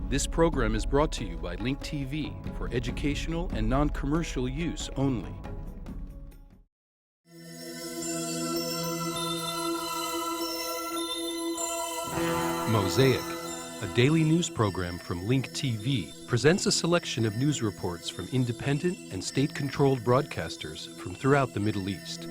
This program is brought to you by Link TV for educational and non-commercial use only. Mosaic, a daily news program from Link TV, presents a selection of news reports from independent and state-controlled broadcasters from throughout the Middle East.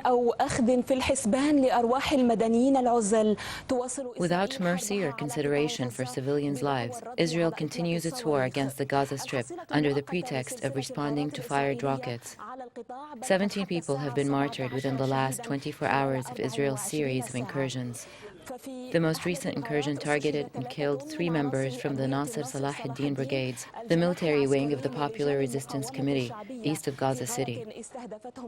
أو أخذ في الحسبان لأرواح المدنيين العزل تواصل. Without mercy or consideration for civilians' lives, Israel continues its war against the Gaza Strip under the pretext of responding to fired rockets. 17 people have been martyred within the last 24 hours of Israel's series of incursions. The most recent incursion targeted and killed 3 members from the Nasser Salah ad-Din brigades, the military wing of the Popular Resistance Committee, east of Gaza City.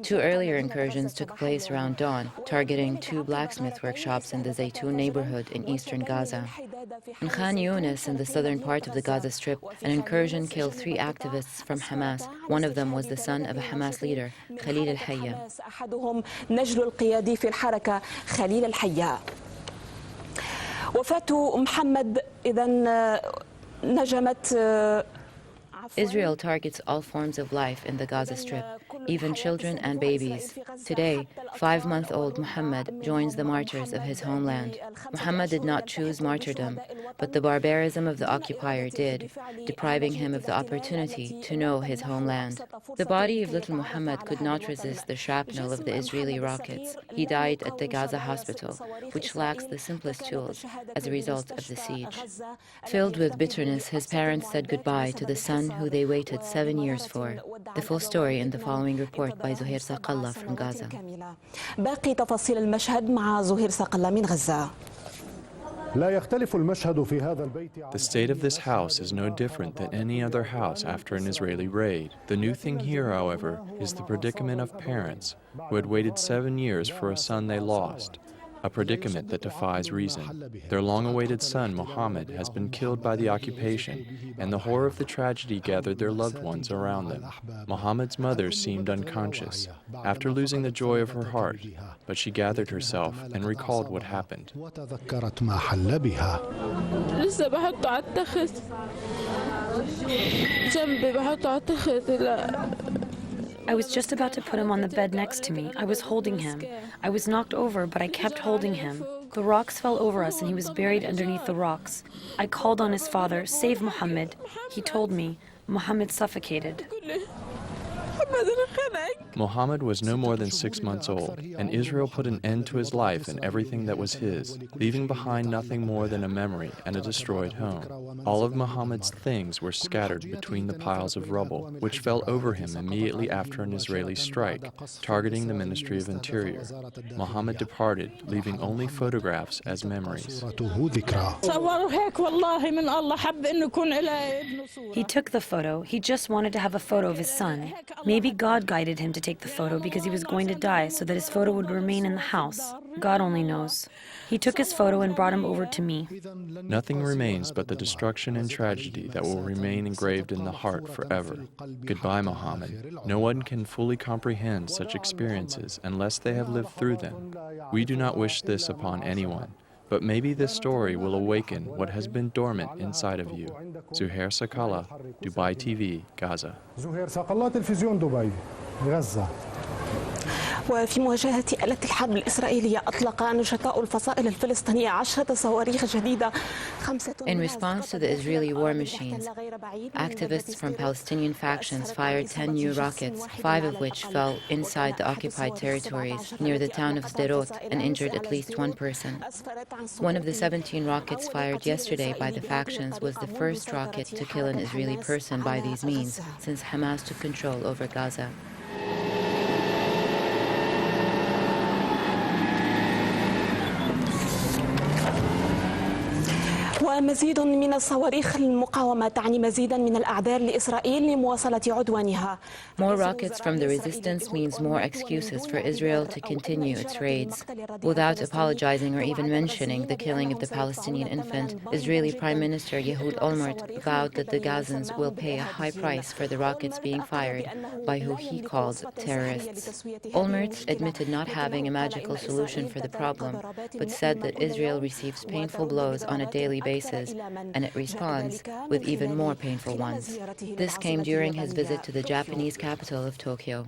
2 earlier incursions took place around dawn, targeting 2 blacksmith workshops in the Zaytun neighborhood in eastern Gaza. In Khan Yunis, in the southern part of the Gaza Strip, an incursion killed 3 activists from Hamas. One of them was the son of a Hamas leader, Khalil al-Hayya. وفاة محمد إذن نجمت. Israel targets all forms of life in the Gaza Strip, even children and babies. Today, 5-month-old Muhammad joins the martyrs of his homeland. Muhammad did not choose martyrdom, but the barbarism of the occupier did, depriving him of the opportunity to know his homeland. The body of little Muhammad could not resist the shrapnel of the Israeli rockets. He died at the Gaza hospital, which lacks the simplest tools as a result of the siege. Filled with bitterness, his parents said goodbye to the son who they waited 7 years for. The full story in the following report by Zuhair Saqallah from Gaza. باقي تفاصيل المشهد مع زهير صقلة من غزة. The state of this house is no different than any other house after an Israeli raid. The new thing here, however, is the predicament of parents who had waited 7 years for a son they lost. A predicament that defies reason. Their long-awaited son, Mohammed, has been killed by the occupation, and the horror of the tragedy gathered their loved ones around them. Mohammed's mother seemed unconscious, after losing the joy of her heart, but she gathered herself and recalled what happened. I was just about to put him on the bed next to me. I was holding him. I was knocked over, but I kept holding him. The rocks fell over us and he was buried underneath the rocks. I called on his father, "Save Muhammad." He told me, "Muhammad suffocated." Mohammed was no more than 6 months old, and Israel put an end to his life and everything that was his, leaving behind nothing more than a memory and a destroyed home. All of Mohammed's things were scattered between the piles of rubble, which fell over him immediately after an Israeli strike, targeting the Ministry of Interior. Mohammed departed, leaving only photographs as memories. He took the photo. He just wanted to have a photo of his son. Maybe God guided him to take the photo because he was going to die so that his photo would remain in the house. God only knows. He took his photo and brought him over to me. Nothing remains but the destruction and tragedy that will remain engraved in the heart forever. Goodbye, Mohammed. No one can fully comprehend such experiences unless they have lived through them. We do not wish this upon anyone, but maybe this story will awaken what has been dormant inside of you. Zuhair Saqallah, Dubai TV, Gaza. زهير صقلة تلفزيون دبي غزة. وفي مواجهة آلة الحرب الإسرائيلية أطلق نشطاء الفصائل الفلسطينية 10 صواريخ جديدة. In response to the Israeli war machines, activists from Palestinian factions fired 10 new rockets, 5 of which fell inside the occupied territories near the town of Sderot and injured at least 1 person. One of the 17 rockets fired yesterday by the factions was the first rocket to kill an Israeli person by these means since Hamas took control over Gaza. ومزيد من الصواريخ المقاومة تعني مزيدا من الأعذار لإسرائيل لمواصلة عدوانها. More rockets from the resistance means more excuses for Israel to continue its raids. Without apologizing or even mentioning the killing of the Palestinian infant, Israeli Prime Minister Olmert vowed that the Gazans will pay a high price for the rockets being fired by who he called terrorists. Olmert admitted not having a magical solution for the problem, but said that Israel receives painful blows on a daily basis, and it responds with even more painful ones. This came during his visit to the Japanese capital of Tokyo.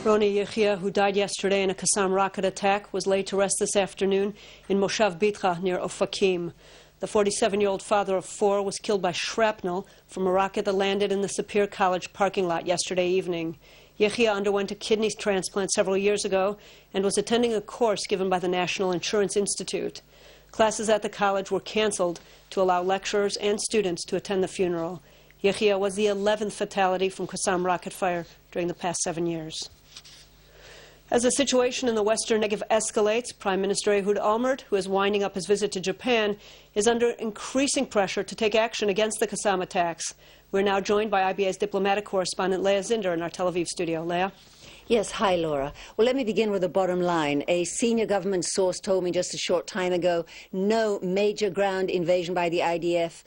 Roni Yechia, who died yesterday in a Qassam rocket attack, was laid to rest this afternoon in Moshav Bitcha near Ofakim. The 47-year-old father of 4 was killed by shrapnel from a rocket that landed in the Sapir College parking lot yesterday evening. Yechia underwent a kidney transplant several years ago and was attending a course given by the National Insurance Institute. Classes at the college were canceled to allow lecturers and students to attend the funeral. Yechia was the 11th fatality from Qassam rocket fire during the past 7 years. As the situation in the western Negev escalates, Prime Minister Ehud Olmert, who is winding up his visit to Japan, is under increasing pressure to take action against the Qassam attacks. We're now joined by IBA's diplomatic correspondent Leah Zinder in our Tel Aviv studio. Leah? Yes, hi, Laura. Well, let me begin with the bottom line. A senior government source told me just a short time ago no major ground invasion by the IDF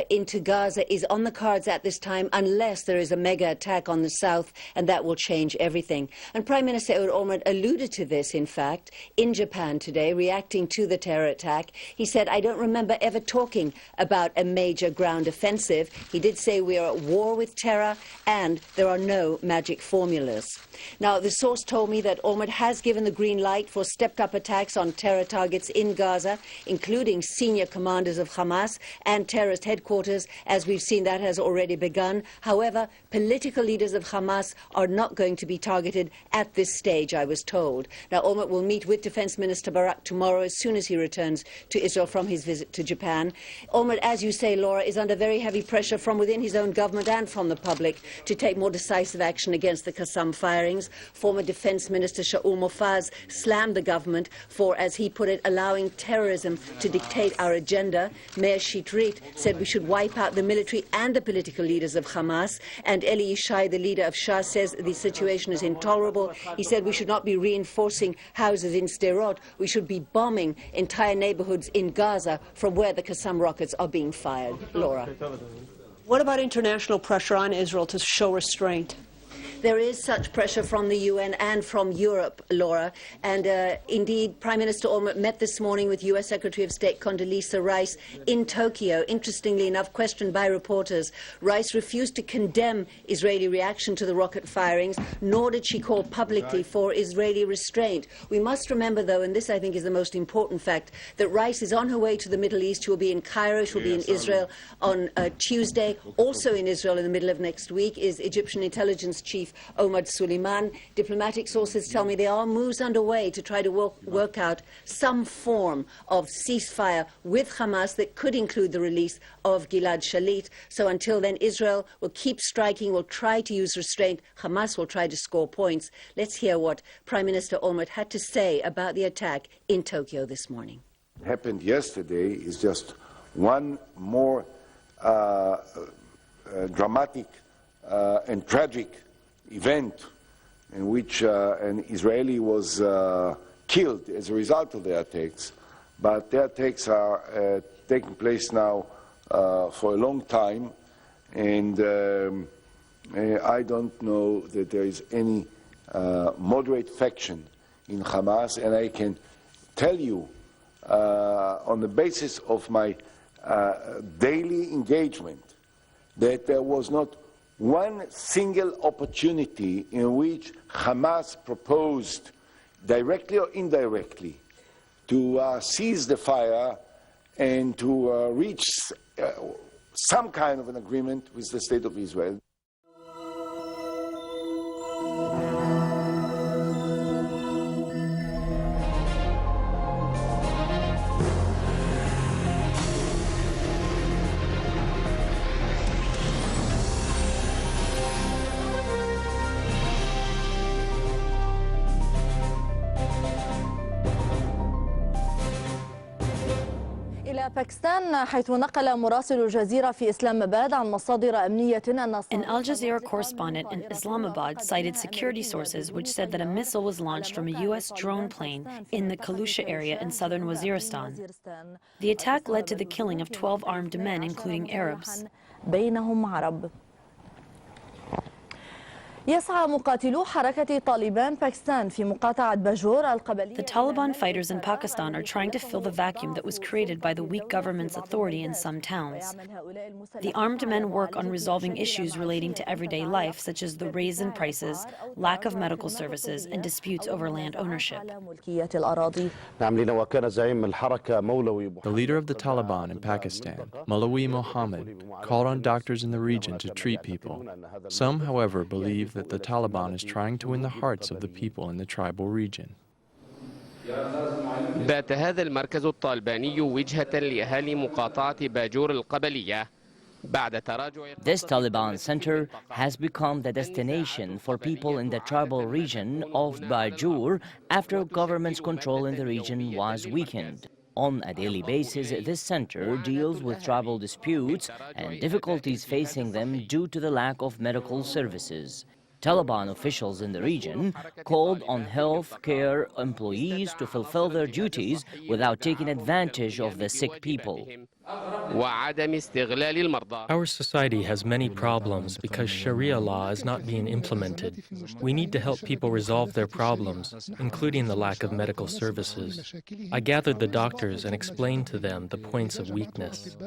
into Gaza is on the cards at this time unless there is a mega attack on the south, and that will change everything. And Prime Minister Ehud Olmert alluded to this, in fact, in Japan today, reacting to the terror attack. He said, I don't remember ever talking about a major ground offensive. He did say we are at war with terror and there are no magic formulas. Now, the source told me that Olmert has given the green light for stepped-up attacks on terror targets in Gaza, including senior commanders of Hamas and terrorist headquarters. As we've seen, that has already begun. However, political leaders of Hamas are not going to be targeted at this stage, I was told. Now, Olmert will meet with Defense Minister Barak tomorrow as soon as he returns to Israel from his visit to Japan. Olmert, as you say, Laura, is under very heavy pressure from within his own government and from the public to take more decisive action against the Qassam firings. Former Defense Minister Shaul Mofaz slammed the government for, as he put it, allowing terrorism to dictate our agenda. Mayor Shitrit said we should wipe out the military and the political leaders of Hamas. And Eli Yishai, the leader of Shas, says the situation is intolerable. He said we should not be reinforcing houses in Sderot. We should be bombing entire neighborhoods in Gaza from where the Qassam rockets are being fired. Laura. What about international pressure on Israel to show restraint? There is such pressure from the UN and from Europe, Laura. And indeed, Prime Minister Olmert met this morning with US Secretary of State Condoleezza Rice in Tokyo. Interestingly enough, questioned by reporters, Rice refused to condemn Israeli reaction to the rocket firings, nor did she call publicly for Israeli restraint. We must remember, though, and this I think is the most important fact, that Rice is on her way to the Middle East. She will be in Cairo. She will be in Israel on Tuesday. Also in Israel in the middle of next week is Egyptian intelligence chief Omar Suleiman. Diplomatic sources tell me there are moves underway to try to work out some form of ceasefire with Hamas that could include the release of Gilad Shalit. So until then, Israel will keep striking, will try to use restraint. Hamas will try to score points. Let's hear what Prime Minister Olmert had to say about the attack in Tokyo this morning. What happened yesterday is just one more dramatic and tragic event in which an Israeli was killed as a result of the attacks. But the attacks are taking place now for a long time, and I don't know that there is any moderate faction in Hamas, and I can tell you on the basis of my daily engagement that there was not one single opportunity in which Hamas proposed, directly or indirectly, to cease the fire and to reach some kind of an agreement with the State of Israel. إلى باكستان حيث نقل مراسل الجزيرة في إسلامباد عن مصادر أمنية أن An Al Jazeera correspondent in Islamabad cited security sources which said that a missile was launched from a U.S. drone plane in the Kalusha area in southern Waziristan. The attack led to the killing of 12 armed men, including Arabs. بينهم عرب. يسعى مقاتلو حركة طالبان باكستان في مقاطعة باجور القبلية. The Taliban fighters in Pakistan are trying to fill the vacuum that was created by the weak government's authority in some towns. The armed men work on resolving issues relating to everyday life, such as the raise in prices, lack of medical services, and disputes over land ownership. The leader of the Taliban in Pakistan, Maulawi Mohammed, called on doctors in the region to treat people. Some, however, believe that the Taliban is trying to win the hearts of the people in the tribal region. بات هذا المركز الطالباني وجهة لأهالي مقاطعة باجور القبلية بعد تراجع. This Taliban center has become the destination for people in the tribal region of Bajur after government's control in the region was weakened. On a daily basis, this center deals with tribal disputes and difficulties facing them due to the lack of medical services. Taliban officials in the region called on health care employees to fulfill their duties without taking advantage of the sick people. Our society has many problems because Sharia law is not being implemented. We need to help people resolve their problems, including the lack of medical services. I gathered the doctors and explained to them the points of weakness.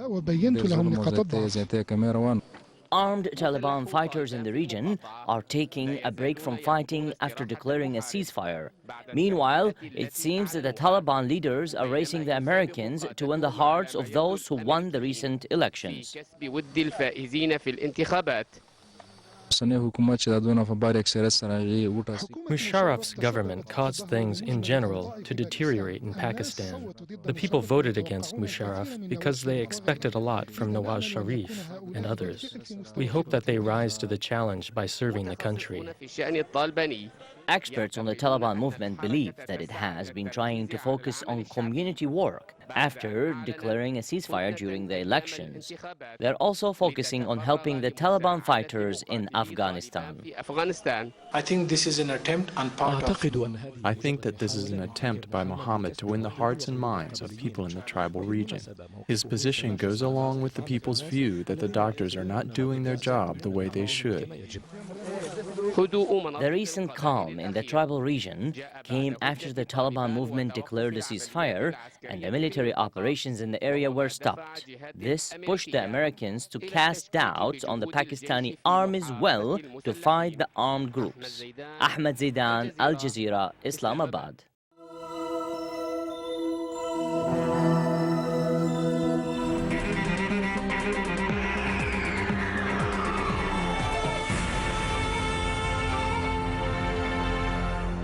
Armed Taliban fighters in the region are taking a break from fighting after declaring a ceasefire. Meanwhile, it seems that the Taliban leaders are racing the Americans to win the hearts of those who won the recent elections. Musharraf's government caused things in general to deteriorate in Pakistan. The people voted against Musharraf because they expected a lot from Nawaz Sharif and others. We hope that they rise to the challenge by serving the country. Experts on the Taliban movement believe that it has been trying to focus on community work after declaring a ceasefire during the elections. They're also focusing on helping the Taliban fighters in Afghanistan. I think this is an attempt on part of... I think that this is an attempt by Mohammed to win the hearts and minds of people in the tribal region. His position goes along with the people's view that the doctors are not doing their job the way they should. The recent calm in the tribal region came after the Taliban movement declared a ceasefire and the military operations in the area were stopped. This pushed the Americans to cast doubts on the Pakistani army's will to fight the armed groups. Ahmed Zaidan, Al Jazeera, Islamabad.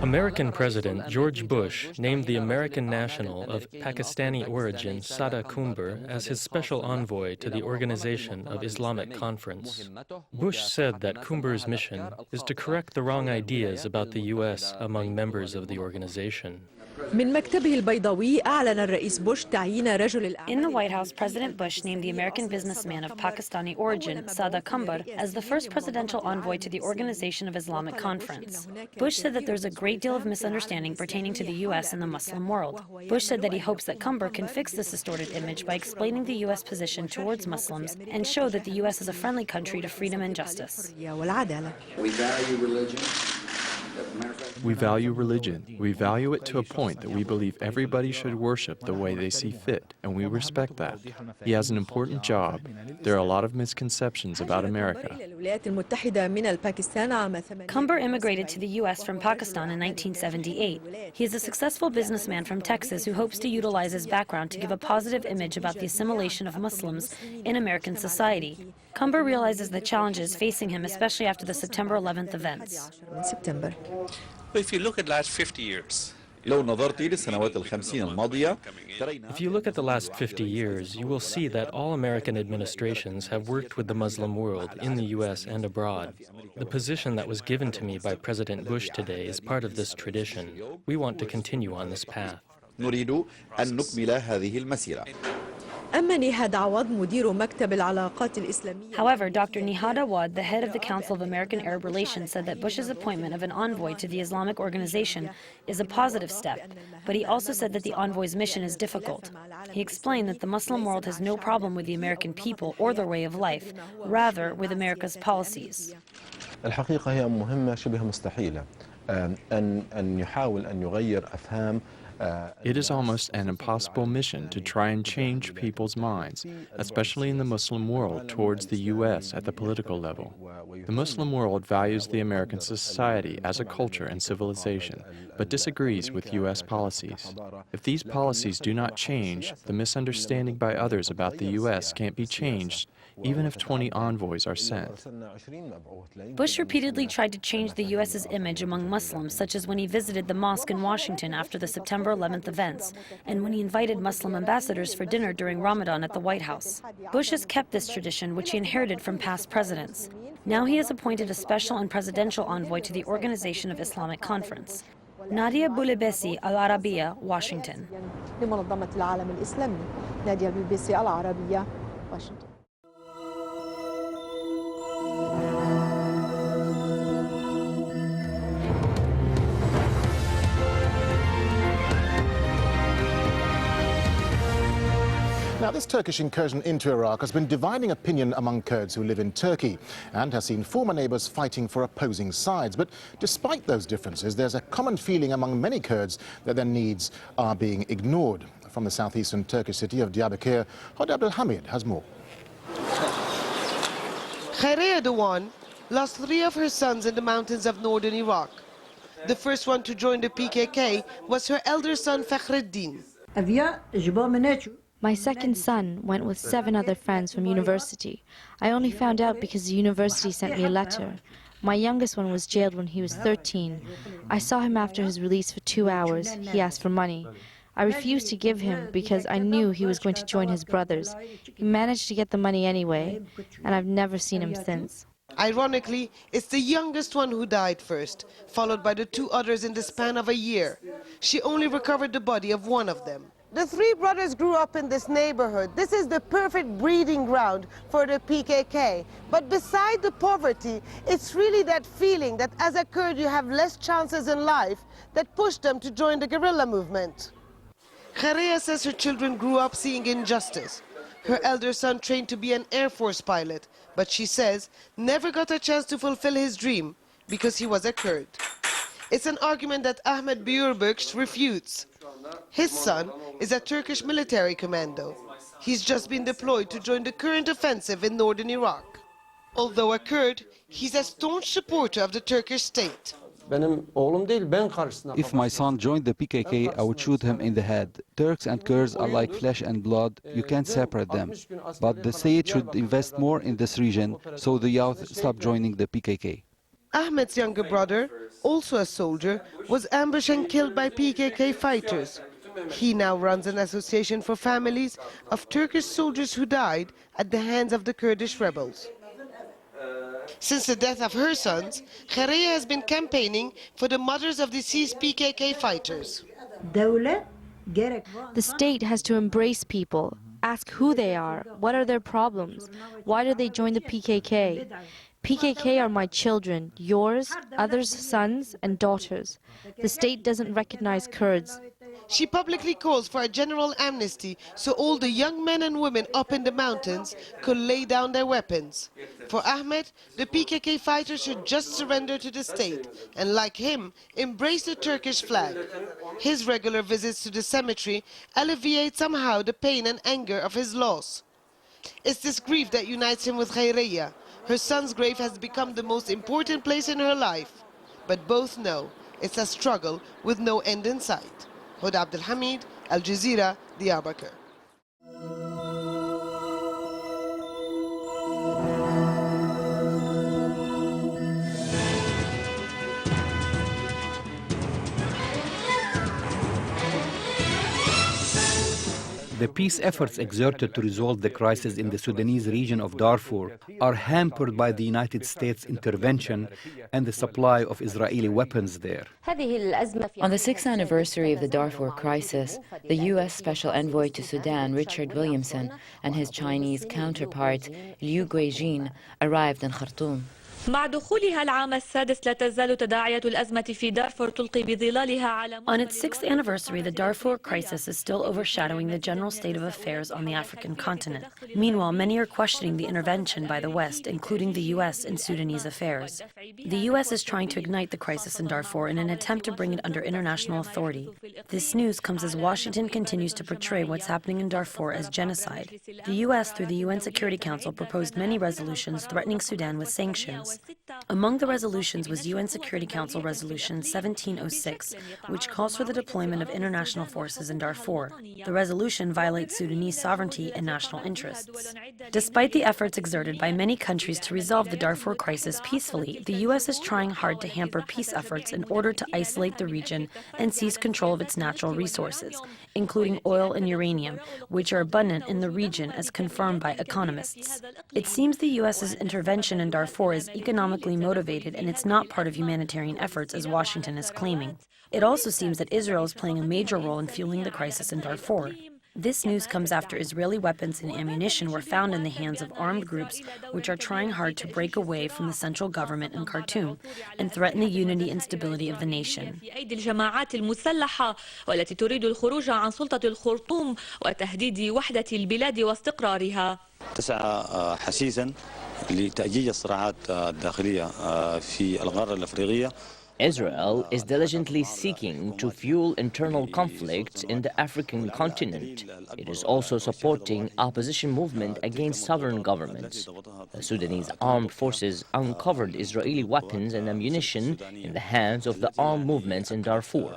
American President George Bush named the American national of Pakistani origin Sada Kumber as his special envoy to the Organization of Islamic Conference. Bush said that Kumber's mission is to correct the wrong ideas about the U.S. among members of the organization. من مكتبه البيضاوي أعلن الرئيس بوش تعيين رجل الأعمال. In the White House, President Bush named the American businessman of Pakistani origin, Sada Kumber, as the first presidential envoy to the Organization of Islamic Conference. Bush said that there's a great deal of misunderstanding pertaining to the U.S. and the Muslim world. Bush said that he hopes that Kumber can fix this distorted image by explaining the U.S. position towards Muslims and show that the U.S. is a friendly country to freedom and justice. We value religion. We value it to a point that we believe everybody should worship the way they see fit, and we respect that. He has an important job. There are a lot of misconceptions about America. Kumber immigrated to the U.S. from Pakistan in 1978. He is a successful businessman from Texas who hopes to utilize his background to give a positive image about the assimilation of Muslims in American society. Kumber realizes the challenges facing him, especially after the September 11th events. If you look at the last 50 years, If you look at the last 50 years, you will see that all American administrations have worked with the Muslim world in the U.S. and abroad. The position that was given to me by President Bush today is part of this tradition. We want to continue on this path. أما نهاد عوض مدير مكتب العلاقات الإسلامية. However, Dr. Nihad Awad, the head of the Council of American Arab Relations, said that Bush's appointment of an envoy to the Islamic organization is a positive step, but he also said that the envoy's mission is difficult. He explained that the Muslim world has no problem with the American people or their way of life, rather with America's policies. الحقيقة هي مهمة شبه مستحيلة أن يحاول أن يغير أفهام. It is almost an impossible mission to try and change people's minds, especially in the Muslim world, towards the U.S. at the political level. The Muslim world values the American society as a culture and civilization, but disagrees with U.S. policies. If these policies do not change, the misunderstanding by others about the U.S. can't be changed, even if 20 envoys are sent. Bush repeatedly tried to change the U.S.'s image among Muslims, such as when he visited the mosque in Washington after the September 11th events, and when he invited Muslim ambassadors for dinner during Ramadan at the White House. Bush has kept this tradition, which he inherited from past presidents. Now he has appointed a special and presidential envoy to the Organization of Islamic Conference. Nadia Boulebesi, Al Arabiya, Washington. لمنظمة العالم الإسلامي نادية البلبيسي العربية واشنطن. Now, this Turkish incursion into Iraq has been dividing opinion among Kurds who live in Turkey and has seen former neighbours fighting for opposing sides. But despite those differences, there's a common feeling among many Kurds that their needs are being ignored. From the southeastern Turkish city of Diyarbakir, Hod Abdelhamid has more. Khaireya Dewan lost 3 of her sons in the mountains of northern Iraq. The first one to join the PKK was her elder son Fakhreddin. My second son went with 7 other friends from university. I only found out because the university sent me a letter. My youngest one was jailed when he was 13. I saw him after his release for 2 hours. He asked for money. I refused to give him because I knew he was going to join his brothers. He managed to get the money anyway, and I've never seen him since. Ironically, it's the youngest one who died first, followed by the 2 others in the span of a year. She only recovered the body of one of them. The 3 brothers grew up in this neighborhood. This is the perfect breeding ground for the PKK. But beside the poverty, it's really that feeling that as a Kurd you have less chances in life that pushed them to join the guerrilla movement. Khaireya says her children grew up seeing injustice. Her elder son trained to be an Air Force pilot, but she says never got a chance to fulfill his dream because he was a Kurd. It's an argument that Ahmed Buyurbeksh refutes. His son is a Turkish military commando. He's just been deployed to join the current offensive in northern Iraq. Although a Kurd, he's a staunch supporter of the Turkish state. If my son joined the PKK, I would shoot him in the head. Turks and Kurds are like flesh and blood. You can't separate them. But the state should invest more in this region so the youth stop joining the PKK. Ahmed's younger brother, also a soldier, was ambushed and killed by PKK fighters. He now runs an association for families of Turkish soldiers who died at the hands of the Kurdish rebels. Since the death of her sons, Khaireya has been campaigning for the mothers of deceased PKK fighters. The state has to embrace people, ask who they are, what are their problems, why did they join the PKK? PKK are my children, yours, others' sons and daughters. The state doesn't recognize Kurds. She publicly calls for a general amnesty so all the young men and women up in the mountains could lay down their weapons. For Ahmed, the PKK fighters should just surrender to the state and, like him, embrace the Turkish flag. His regular visits to the cemetery alleviate somehow the pain and anger of his loss. It's this grief that unites him with Khaireya. Her son's grave has become the most important place in her life. But both know it's a struggle with no end in sight. Hod Abdelhamid, Al Jazeera, Diyarbakir. The peace efforts exerted to resolve the crisis in the Sudanese region of Darfur are hampered by the United States intervention and the supply of Israeli weapons there. On the 6th anniversary of the Darfur crisis, the U.S. Special Envoy to Sudan, Richard Williamson, and his Chinese counterpart, Liu Guijin, arrived in Khartoum. مع دخولها العام السادس لا تزال تداعية الأزمة في دارفور تلقي بظلالها على On its 6th anniversary, the Darfur crisis is still overshadowing the general state of affairs on the African continent. Meanwhile, many are questioning the intervention by the West, including the U.S., in Sudanese affairs. The U.S. is trying to ignite the crisis in Darfur in an attempt to bring it under international authority. This news comes as Washington continues to portray what's happening in Darfur as genocide. The U.S., through the UN Security Council, proposed many resolutions threatening Sudan with sanctions. Among the resolutions was UN Security Council Resolution 1706, which calls for the deployment of international forces in Darfur. The resolution violates Sudanese sovereignty and national interests. Despite the efforts exerted by many countries to resolve the Darfur crisis peacefully, the U.S. is trying hard to hamper peace efforts in order to isolate the region and seize control of its natural resources, including oil and uranium, which are abundant in the region as confirmed by economists. It seems the U.S.'s intervention in Darfur is economically motivated and it's not part of humanitarian efforts as Washington is claiming. It also seems that Israel is playing a major role in fueling the crisis in Darfur. This news comes after Israeli weapons and ammunition were found in the hands of armed groups which are trying hard to break away from the central government in Khartoum and threaten the unity and stability of the nation. أيدي الجماعات المسلحة والتي تريد الخروج عن سلطة الخرطوم وتهديد وحدة البلاد واستقرارها. تسعى حثيثا لتأجيج الصراعات الداخلية في القارة الأفريقية. Israel is diligently seeking to fuel internal conflicts in the African continent. It is also supporting opposition movement against sovereign governments. The Sudanese armed forces uncovered Israeli weapons and ammunition in the hands of the armed movements in Darfur.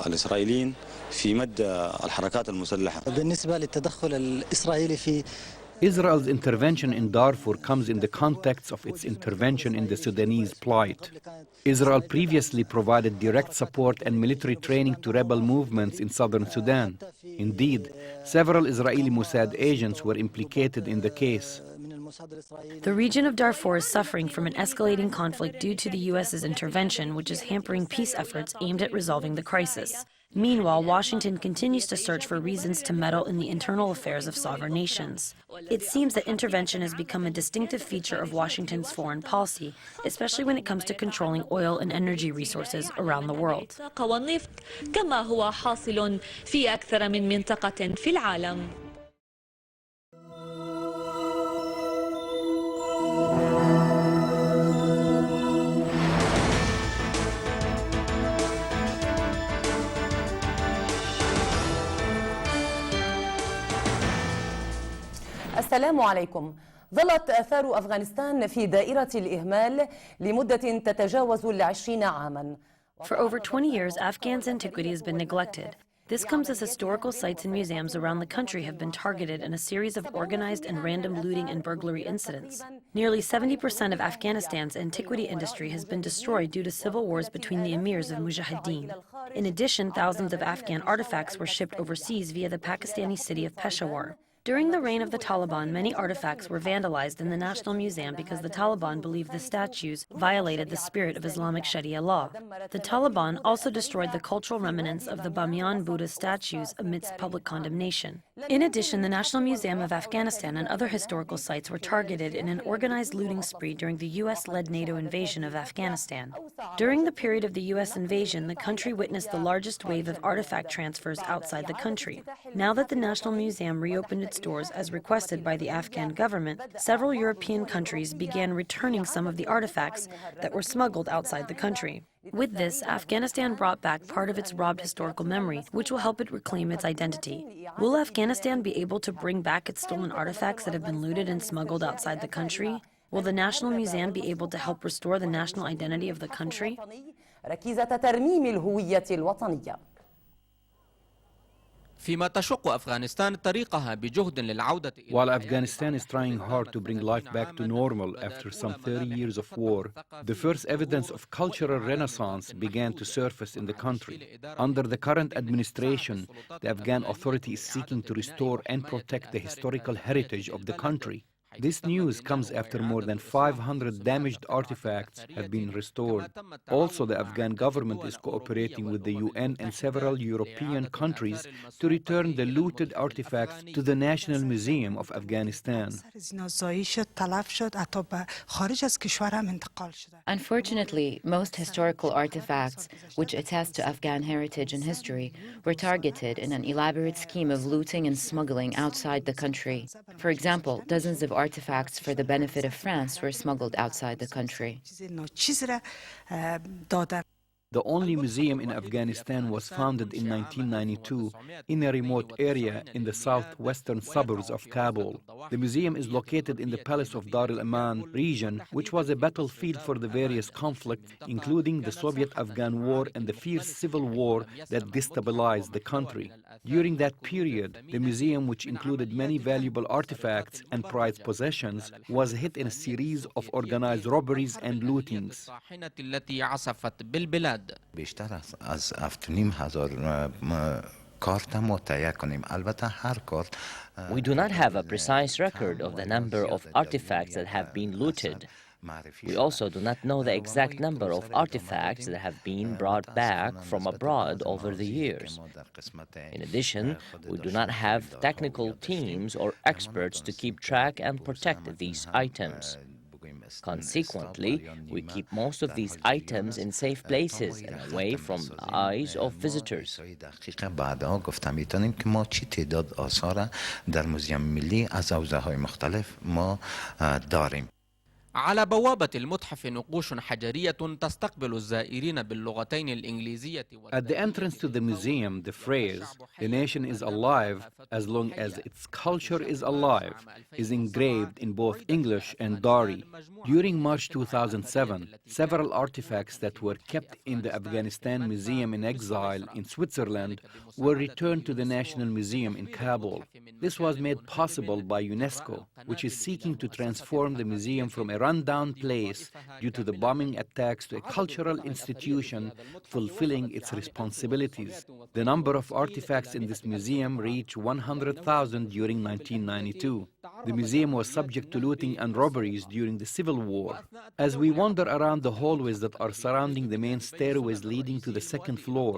الإسرائيليين في مد الحركات المسلحة. بالنسبة للتدخل الإسرائيلي في Israel's intervention in Darfur comes in the context of its intervention in the Sudanese plight. Israel previously provided direct support and military training to rebel movements in southern Sudan. Indeed, several Israeli Mossad agents were implicated in the case. The region of Darfur is suffering from an escalating conflict due to the U.S.'s intervention, which is hampering peace efforts aimed at resolving the crisis. Meanwhile, Washington continues to search for reasons to meddle in the internal affairs of sovereign nations. It seems that intervention has become a distinctive feature of Washington's foreign policy, especially when it comes to controlling oil and energy resources around the world. كما هو حاصل في أكثر من منطقة في العالم. السلام عليكم. ظلت آثار أفغانستان في دائرة الإهمال لمدة تتجاوز 20 عاما. For over 20 years, Afghan's antiquity has been neglected. This comes as historical sites and museums around the country have been targeted in a series of organized and random looting and burglary incidents. Nearly 70% of Afghanistan's antiquity industry has been destroyed due to civil wars between the emirs of Mujahideen. In addition, thousands of Afghan artifacts were shipped overseas via the Pakistani city of Peshawar. During the reign of the Taliban, many artifacts were vandalized in the National Museum because the Taliban believed the statues violated the spirit of Islamic Sharia law. The Taliban also destroyed the cultural remnants of the Bamyan Buddha statues amidst public condemnation. In addition, the National Museum of Afghanistan and other historical sites were targeted in an organized looting spree during the U.S.-led NATO invasion of Afghanistan. During the period of the U.S. invasion, the country witnessed the largest wave of artifact transfers outside the country. Now that the National Museum reopened its doors as requested by the Afghan government, several European countries began returning some of the artifacts that were smuggled outside the country. With this, Afghanistan brought back part of its robbed historical memory, which will help it reclaim its identity. Will Afghanistan be able to bring back its stolen artifacts that have been looted and smuggled outside the country? Will the National Museum be able to help restore the national identity of the country? فيما تشق أفغانستان طريقها بجهد للعودة إلى While Afghanistan is trying hard to bring life back to normal after some 30 years of war, the first evidence of cultural renaissance began to surface in the country. Under the current administration, the Afghan authority is seeking to restore and protect the historical heritage of the country. This news comes after more than 500 damaged artifacts have been restored. Also, the Afghan government is cooperating with the UN and several European countries to return the looted artifacts to the National Museum of Afghanistan. Unfortunately, most historical artifacts, which attest to Afghan heritage and history, were targeted in an elaborate scheme of looting and smuggling outside the country. For example, dozens of artifacts for the benefit of France were smuggled outside the country. The only museum in Afghanistan was founded in 1992 in a remote area in the southwestern suburbs of Kabul. The museum is located in the Palace of Dar al-Aman region, which was a battlefield for the various conflicts, including the Soviet-Afghan War and the fierce civil war that destabilized the country. During that period, the museum, which included many valuable artifacts and prized possessions, was hit in a series of organized robberies and lootings. بیشتر از 7,500 کارت متهیه کنیم. البته هر کارت We do not have a precise record of the number of artifacts that have been looted. We also do not know the exact number of artifacts that have been brought back from abroad over the years. In addition, we do not have technical teams or experts to keep track and protect these items. Consequently, we keep most of these items in safe places and away from the eyes of visitors. بعدها گفتم میتونیم که ما چی تعداد آثار در موزیم ملی از حوزه‌های مختلف ما داریم. على بوابة المتحف نقوش حجرية تستقبل الزائرين باللغتين الإنجليزية. At the entrance to the museum, the phrase, "The nation is alive as long as its culture is alive," is engraved in both English and Dari. During March 2007, several artifacts that were kept in the Afghanistan Museum in exile in Switzerland were returned to the National Museum in Kabul. This was made possible by UNESCO, which is seeking to transform the museum from a run-down place due to the bombing attacks to a cultural institution fulfilling its responsibilities. The number of artifacts in this museum reached 100,000 during 1992. The museum was subject to looting and robberies during the Civil War. As we wander around the hallways that are surrounding the main stairways leading to the second floor,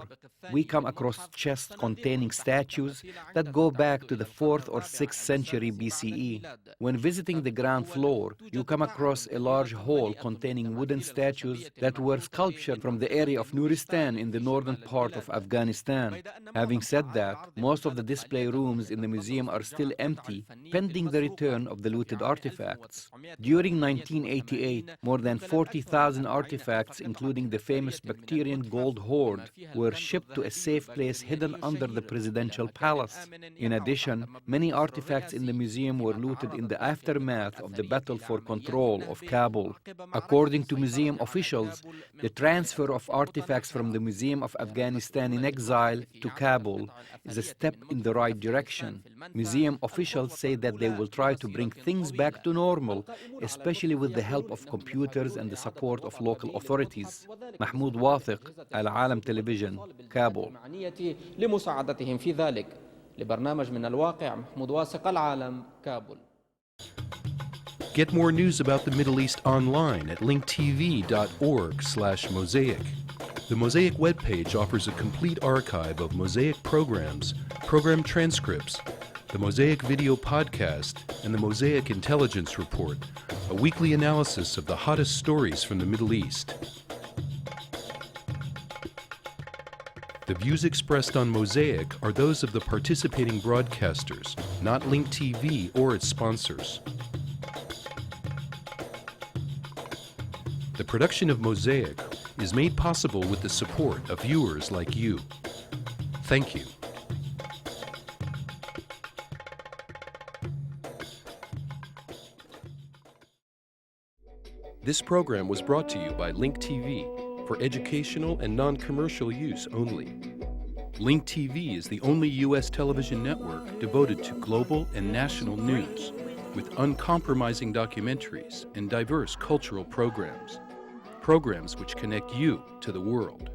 we come across chests containing statues that go back to the 4th or 6th century BCE. When visiting the ground floor, you come across a large hall containing wooden statues that were sculptured from the area of Nuristan in the northern part of Afghanistan. Having said that, most of the display rooms in the museum are still empty, pending the return of the looted artifacts. During 1988, more than 40,000 artifacts, including the famous Bactrian gold hoard, were shipped to a safe place hidden under the presidential palace. In addition, many artifacts in the museum were looted in the aftermath of the battle for control of Kabul. According to museum officials, the transfer of artifacts from the Museum of Afghanistan in exile to Kabul is a step in the right direction. Museum officials say that they will try to bring things back to normal, especially with the help of computers and the support of local authorities. Mahmoud Wathiq, Al-Alam Television, Kabul. لمساعدتهم في ذلك. لبرنامج من الواقع محمود واثق العالم كابول. Get more news about the Middle East online at linktv.org/mosaic. The Mosaic webpage offers a complete archive of Mosaic programs, program transcripts, the Mosaic video podcast, and the Mosaic Intelligence Report, a weekly analysis of the hottest stories from the Middle East. The views expressed on Mosaic are those of the participating broadcasters, not Link TV or its sponsors. The production of Mosaic is made possible with the support of viewers like you. Thank you. This program was brought to you by Link TV for educational and non-commercial use only. Link TV is the only U.S. television network devoted to global and national news, with uncompromising documentaries and diverse cultural programs. Programs which connect you to the world.